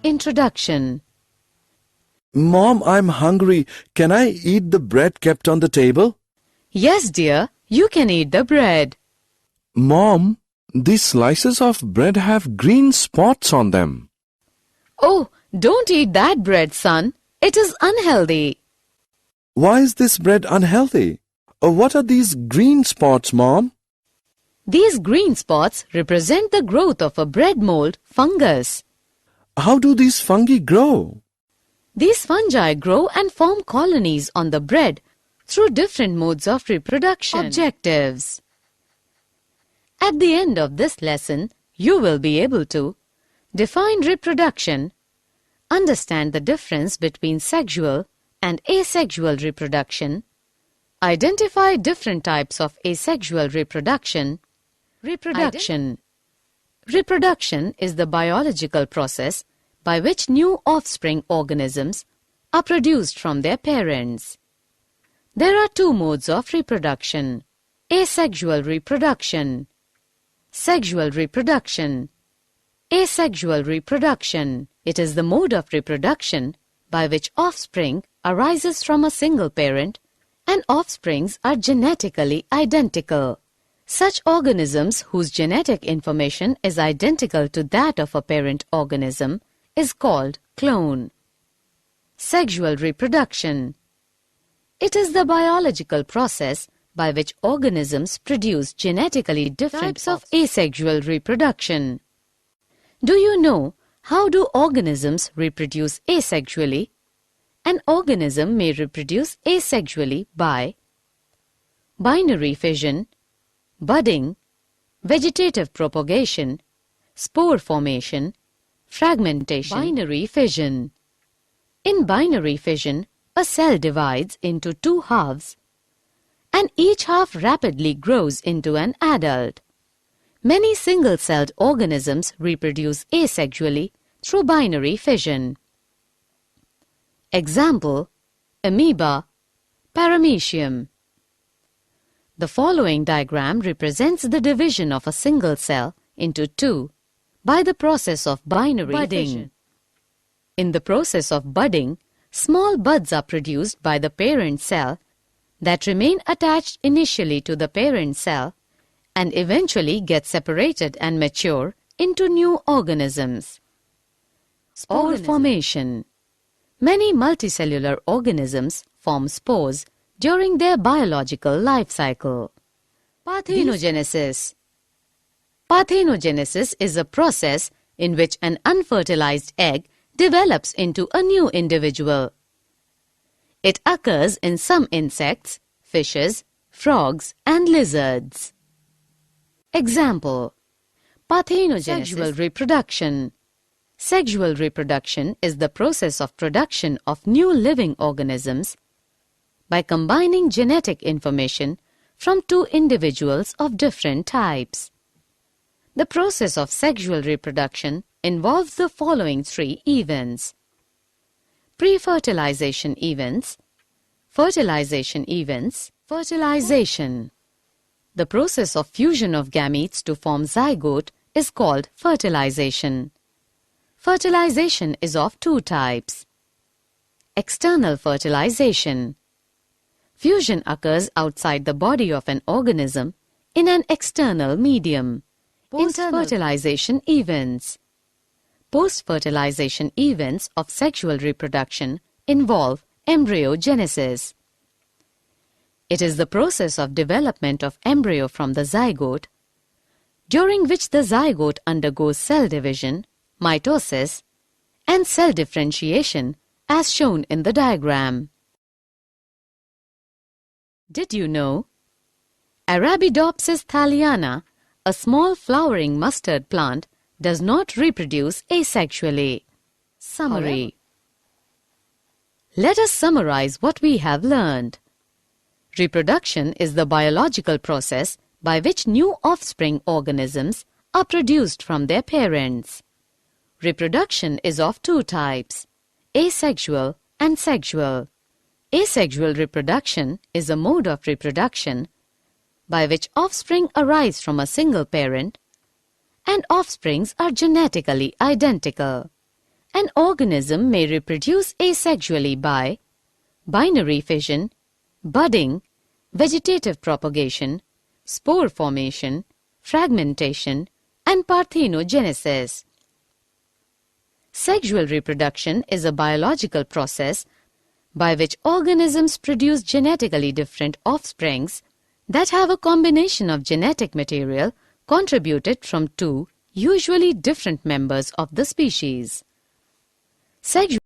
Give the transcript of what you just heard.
Introduction. Mom, I'm hungry. Can I eat the bread kept on the table? Yes, dear, you can eat the bread. Mom, these slices of bread have green spots on them. Oh, don't eat that bread, son. It is unhealthy. Why is this bread unhealthy? What are these green spots, Mom? These green spots represent the growth of a bread mold fungus. How do these fungi grow? These fungi grow and form colonies on the bread through different modes of reproduction. Objectives. At the end of this lesson, you will be able to define reproduction, understand the difference between sexual and asexual reproduction, identify different types of asexual reproduction. Reproduction. Reproduction is the biological process by which new offspring organisms are produced from their parents. There are two modes of reproduction: asexual reproduction, sexual reproduction. Asexual reproduction. It is the mode of reproduction by which offspring arises from a single parent and offsprings are genetically identical. Such organisms whose genetic information is identical to that of a parent organism is called clone. Sexual reproduction. It is the biological process by which organisms produce genetically different types of asexual reproduction. Do you know how do organisms reproduce asexually? An organism may reproduce asexually by binary fission, budding, vegetative propagation, spore formation, fragmentation. Binary fission. In binary fission, a cell divides into two halves, and each half rapidly grows into an adult. Many single-celled organisms reproduce asexually through binary fission. Example: amoeba, paramecium. The following diagram represents the division of a single cell into two by the process of binary fission. In the process of budding, small buds are produced by the parent cell that remain attached initially to the parent cell and eventually get separated and mature into new organisms. Spore formation. Many multicellular organisms form spores during their biological life cycle. Parthenogenesis. Parthenogenesis is a process in which an unfertilized egg develops into a new individual. It occurs in some insects, fishes, frogs, and lizards. Example: parthenogenesis. Sexual reproduction. Sexual reproduction is the process of production of new living organisms by combining genetic information from two individuals of different types. The process of sexual reproduction involves the following three events: pre-fertilization events, fertilization events, fertilization. The process of fusion of gametes to form zygote is called fertilization. Fertilization is of two types: external fertilization. Fusion occurs outside the body of an organism in an external medium. Post-fertilization events. Post-fertilization events of sexual reproduction involve embryogenesis. It is the process of development of embryo from the zygote, during which the zygote undergoes cell division, mitosis, and cell differentiation as shown in the diagram. Did you know? Arabidopsis thaliana, a small flowering mustard plant, does not reproduce asexually. Summary. Let us summarize what we have learned. Reproduction is the biological process by which new offspring organisms are produced from their parents. Reproduction is of two types: asexual and sexual. Asexual reproduction is a mode of reproduction by which offspring arise from a single parent and offsprings are genetically identical. An organism may reproduce asexually by binary fission, budding, vegetative propagation, spore formation, fragmentation, and parthenogenesis. Sexual reproduction is a biological process by which organisms produce genetically different offsprings that have a combination of genetic material contributed from two, usually different members of the species. Sexual